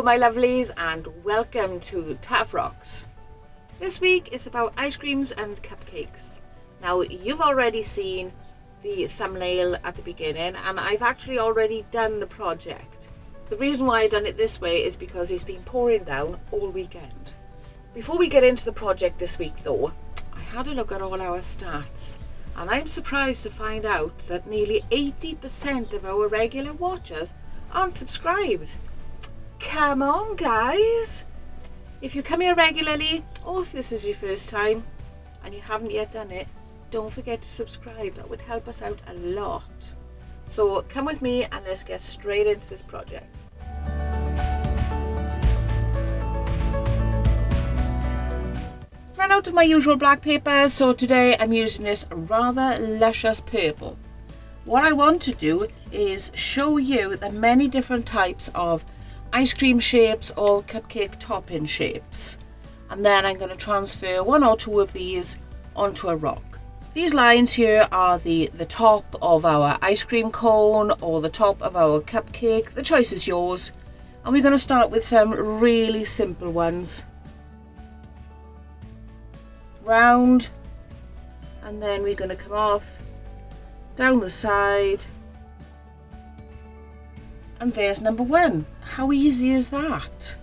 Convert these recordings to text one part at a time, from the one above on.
my lovelies, and welcome to Taff Rocks. This week is about ice creams and cupcakes. Now, you've already seen the thumbnail at the beginning, and I've actually already done the project. The reason why I've done it this way is because it's been pouring down all weekend. Before we get into the project this week though, I had a look at all our stats, and I'm surprised to find out that nearly 80% of our regular watchers aren't subscribed. Come on guys! If you come here regularly, or if this is your first time and you haven't yet done it, don't forget to subscribe. That would help us out a lot. So come with me and let's get straight into this project. Run out of my usual black paper, so today I'm using this rather luscious purple. What I want to do is show you the many different types of ice cream shapes or cupcake topping shapes, and then I'm going to transfer one or two of these onto a rock. These lines here are the top of our ice cream cone or the top of our cupcake. The choice is yours, and we're going to start with some really simple ones. Round, and then we're going to come off down the side. And there's number one. How easy is that?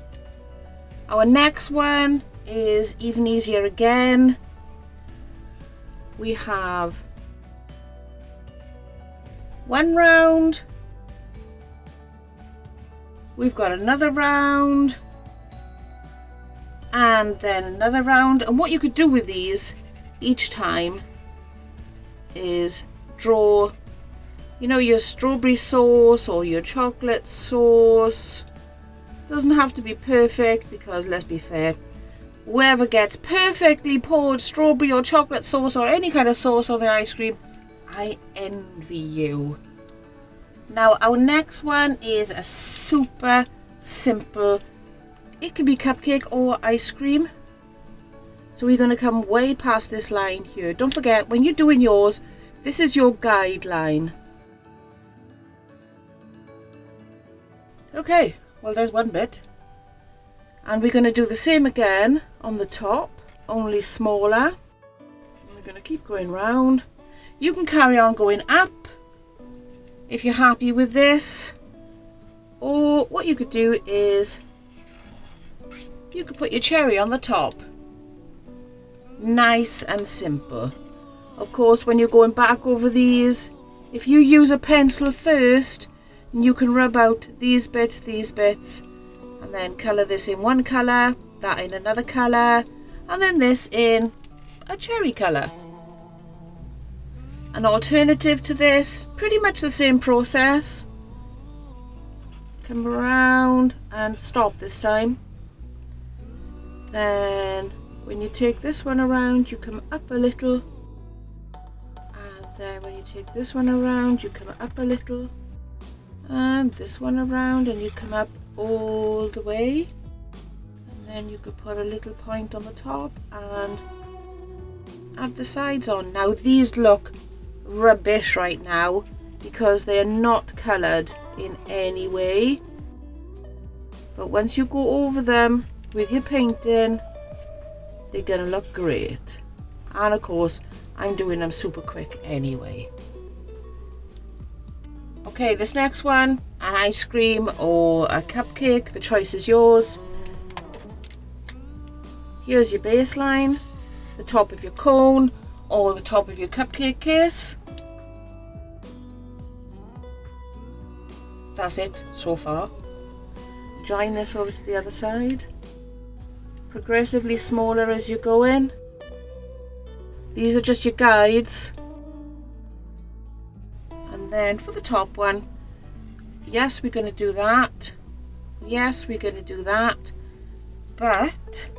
Our next one is even easier again. We have one round. We've got another round. And then another round. And what you could do with these each time is draw, you know, your strawberry sauce or your chocolate sauce. Doesn't have to be perfect, because let's be fair, whoever gets perfectly poured strawberry or chocolate sauce or any kind of sauce on their ice cream, I envy you. Now our next one is a super simple, it could be cupcake or ice cream. So we're going to come way past this line here. Don't forget, when you're doing yours, this is your guideline. Okay, well there's one bit. And we're going to do the same again on the top, only smaller. And we're going to keep going round. You can carry on going up if you're happy with this. Or what you could do is you could put your cherry on the top. Nice and simple. Of course, when you're going back over these, if you use a pencil first, you can rub out these bits, and then colour this in one colour, that in another colour, and then this in a cherry colour. An alternative to this, pretty much the same process. Come around and stop this time. Then when you take this one around, you come up a little. Then when you take this one around, you come up a little, and this one around, and you come up all the way. And then you could put a little point on the top and add the sides on. Now these look rubbish right now because they are not coloured in any way, but once you go over them with your painting, they're gonna look great. And of course, I'm doing them super quick anyway. Okay, this next one, an ice cream or a cupcake, the choice is yours. Here's your baseline, the top of your cone or the top of your cupcake case. That's it so far. Join this over to the other side. Progressively smaller as you go in. These are just your guides. And then for the top one, yes, we're going to do that. Yes, we're going to do that. But,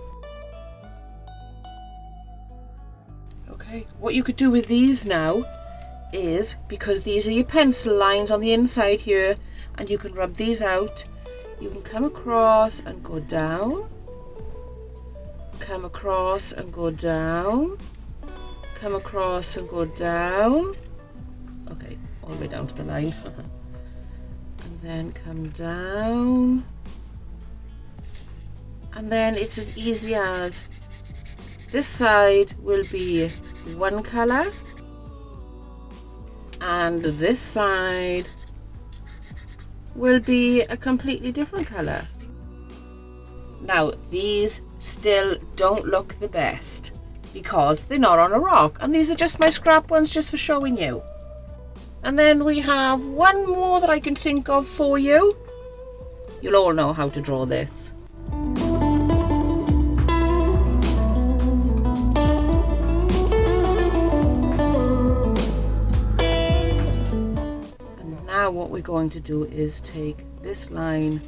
okay, what you could do with these now is, because these are your pencil lines on the inside here, and you can rub these out, you can come across and go down. Come across and go down. Come across and go down. Okay, all the way down to the line. And then come down And then it's as easy as this side will be one colour and this side will be a completely different colour. Now these still don't look the best because they're not on a rock, and these are just my scrap ones just for showing you. And then we have one more that I can think of for you. You'll all know how to draw this. And now what we're going to do is take this line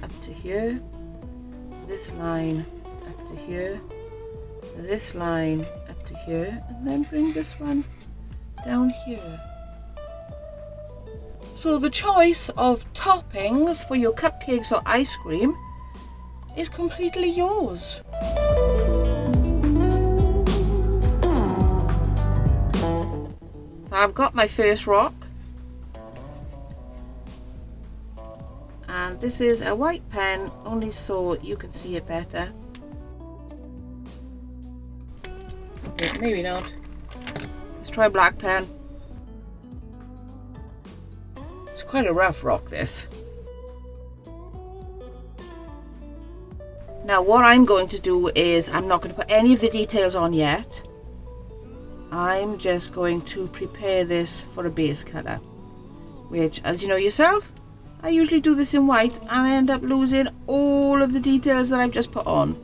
up to here, this line up to here, this line up to here, and then bring this one down here. So the choice of toppings for your cupcakes or ice cream is completely yours. I've got my first rock, and this is a white pen, only so you can see it better. Okay, maybe not. Let's try black pen. It's quite a rough rock, this. Now what I'm going to do is I'm not going to put any of the details on yet. I'm just going to prepare this for a base colour, which, as you know yourself, I usually do this in white and I end up losing all of the details that I've just put on.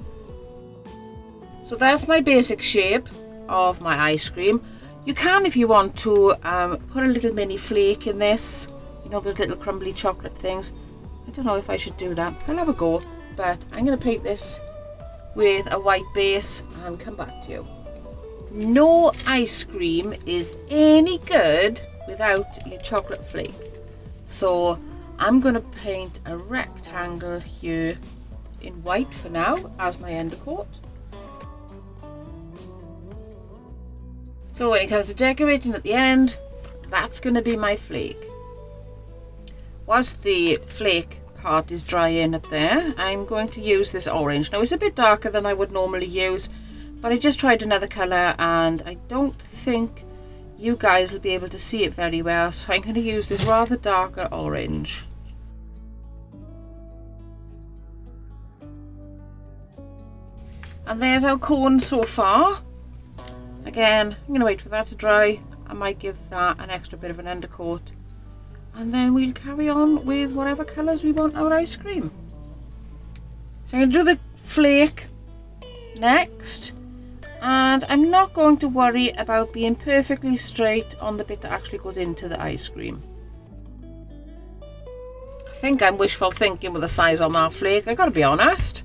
So that's my basic shape of my ice cream. You can, if you want to, put a little mini flake in this. You know, those little crumbly chocolate things. I don't know if I should do that. I'll have a go, but I'm going to paint this with a white base and come back to you. No ice cream is any good without your chocolate flake. So I'm going to paint a rectangle here in white for now as my undercoat. So when it comes to decorating at the end, that's going to be my flake. Whilst the flake part is drying up there, I'm going to use this orange. Now it's a bit darker than I would normally use, but I just tried another colour and I don't think you guys will be able to see it very well, so I'm going to use this rather darker orange. And there's our cone so far. Again, I'm going to wait for that to dry. I might give that an extra bit of an undercoat. And then we'll carry on with whatever colours we want our ice cream. So I'm going to do the flake next. And I'm not going to worry about being perfectly straight on the bit that actually goes into the ice cream. I think I'm wishful thinking with the size on that flake, I gotta be honest.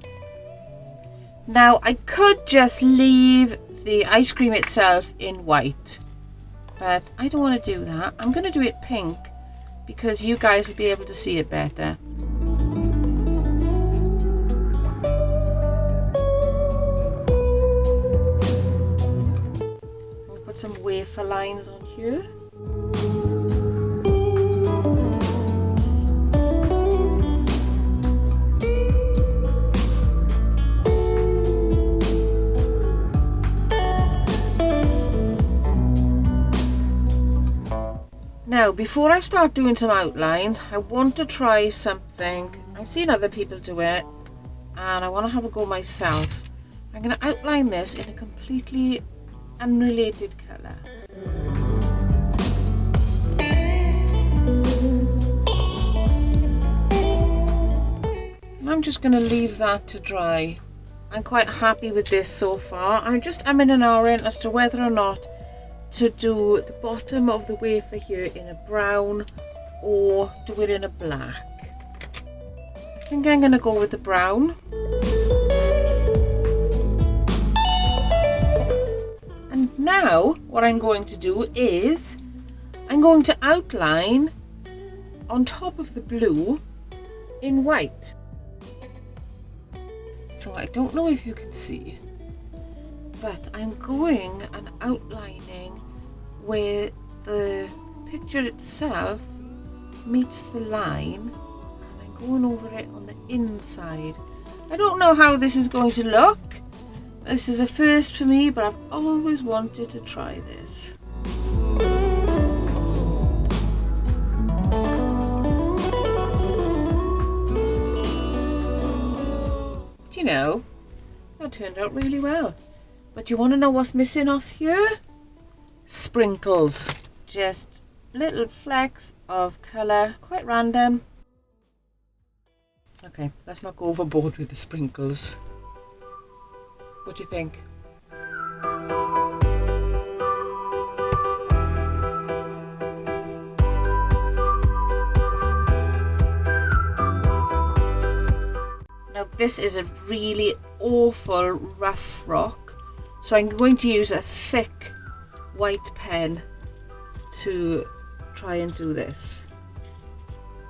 Now I could just leave the ice cream itself in white, but I don't want to do that. I'm going to do it pink because you guys will be able to see it better. I'm going to put some wafer lines on here. Now, before I start doing some outlines, I want to try something. I've seen other people do it, and I want to have a go myself. I'm going to outline this in a completely unrelated colour. And I'm just going to leave that to dry. I'm quite happy with this so far. I'm just umming and ahhing as to whether or not to do the bottom of the wafer here in a brown or do it in a black. I think I'm going to go with the brown. And now what I'm going to do is I'm going to outline on top of the blue in white. So I don't know if you can see, but I'm going and outlining where the picture itself meets the line, and I'm going over it on the inside. I don't know how this is going to look. This is a first for me, but I've always wanted to try this. Do you know, that turned out really well. But you want to know what's missing off here? Sprinkles. Just little flecks of colour, quite random. Okay, let's not go overboard with the sprinkles. What do you think? Now this is a really awful rough rock, so I'm going to use a thick white pen to try and do this,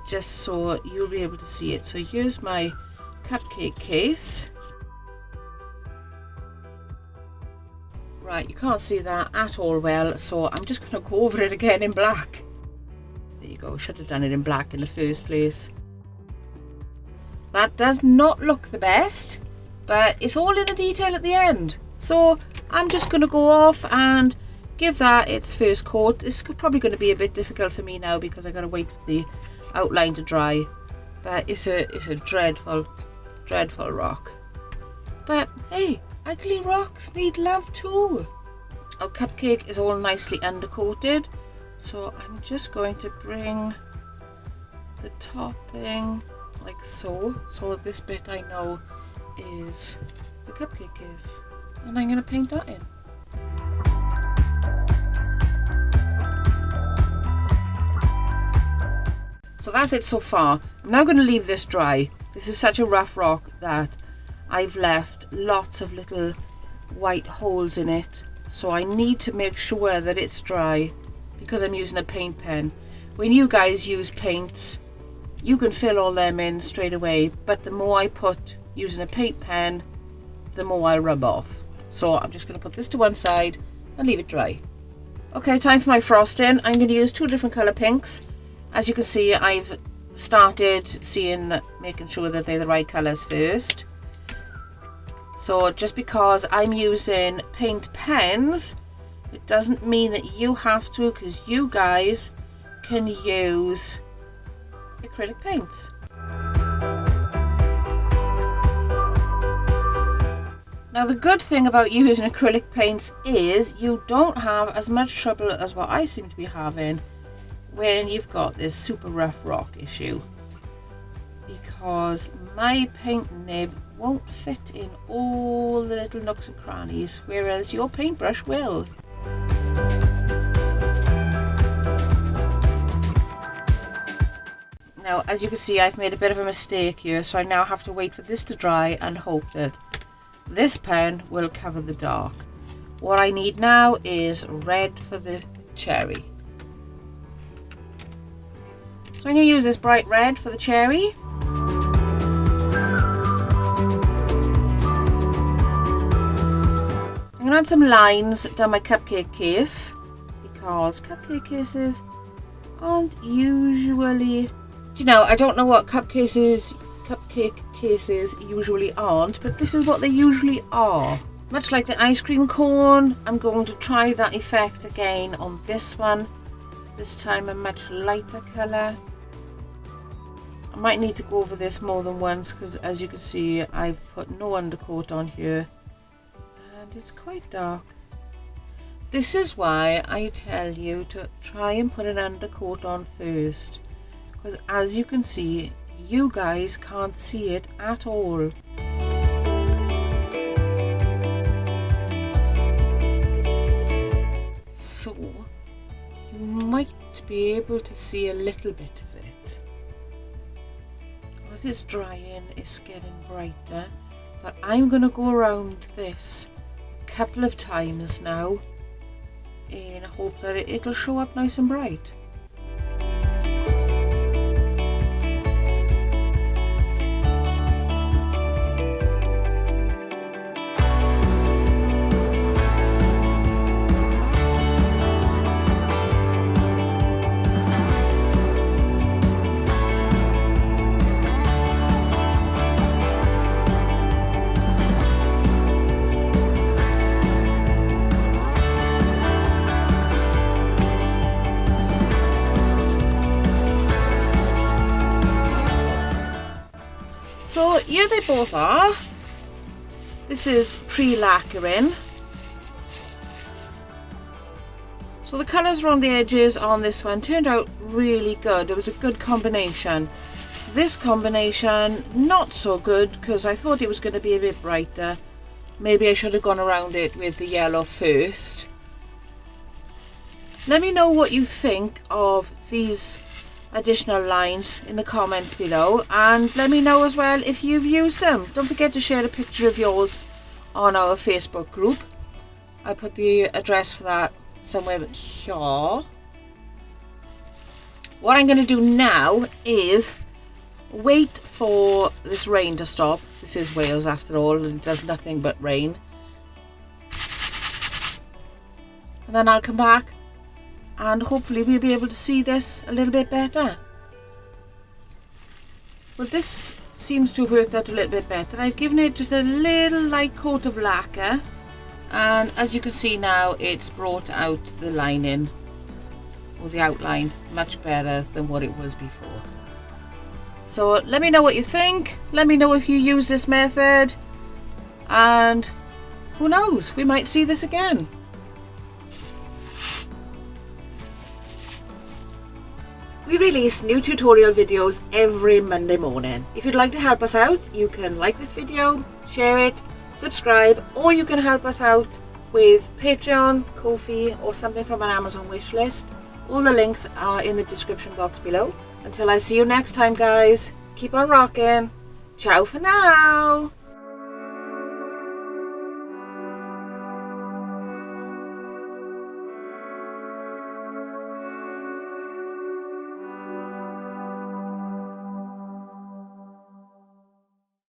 just so you'll be able to see it. So here's my cupcake case. Right, you can't see that at all well, so I'm just going to go over it again in black. There you go, should have done it in black in the first place. That does not look the best, but it's all in the detail at the end. So I'm just going to go off and give that its first coat. It's probably going to be a bit difficult for me now because I got to wait for the outline to dry. But it's a dreadful, dreadful rock. But hey, ugly rocks need love too. Our cupcake is all nicely undercoated, so I'm just going to bring the topping like so. So this bit I know is the cupcake is, and I'm going to paint that in. So that's it so far. I'm now going to leave this dry. This is such a rough rock that I've left lots of little white holes in it. So I need to make sure that it's dry because I'm using a paint pen. When you guys use paints, you can fill all them in straight away, but the more I put using a paint pen, the more I'll rub off. So I'm just going to put this to one side and leave it dry. Okay, time for my frosting. I'm going to use two different colour pinks. As you can see, I've started making sure that they're the right colours first. So just because I'm using paint pens, it doesn't mean that you have to, because you guys can use acrylic paints. Now the good thing about using acrylic paints is you don't have as much trouble as what I seem to be having when you've got this super rough rock issue, because my paint nib won't fit in all the little nooks and crannies, whereas your paintbrush will. Now, as you can see, I've made a bit of a mistake here, so I now have to wait for this to dry and hope that this pen will cover the dark. What I need now is red for the cherry. So I'm going to use this bright red for the cherry. I'm going to add some lines down my cupcake case, because cupcake cases aren't usually... Do you know, I don't know what cupcake cases usually aren't, but this is what they usually are. Much like the ice cream cone, I'm going to try that effect again on this one. This time a much lighter colour. I might need to go over this more than once because, as you can see, I've put no undercoat on here and it's quite dark. This is why I tell you to try and put an undercoat on first, because as you can see, you guys can't see it at all. So you might be able to see a little bit of it. As it's drying, it's getting brighter, but I'm going to go around this a couple of times now in hope that it'll show up nice and bright. here they both are. This is pre-lacquering. So the colours around the edges on this one turned out really good. It was a good combination. This combination, not so good, because I thought it was going to be a bit brighter. Maybe I should have gone around it with the yellow first. Let me know what you think of these additional lines in the comments below, and let me know as well if you've used them. Don't forget to share a picture of yours on our Facebook group. I put the address for that somewhere here. What I'm going to do now is wait for this rain to stop. This is Wales after all, and it does nothing but rain. And then I'll come back and hopefully we'll be able to see this a little bit better. Well, this seems to have worked out a little bit better. I've given it just a little light coat of lacquer, and as you can see now, it's brought out the lining or the outline much better than what it was before. So let me know what you think. Let me know if you use this method, and who knows, we might see this again. We release new tutorial videos every Monday morning. If you'd like to help us out, you can like this video, share it, subscribe, or you can help us out with Patreon, Ko-fi, or something from an Amazon wish list. All the links are in the description box below. Until I see you next time, guys, keep on rocking. Ciao for now.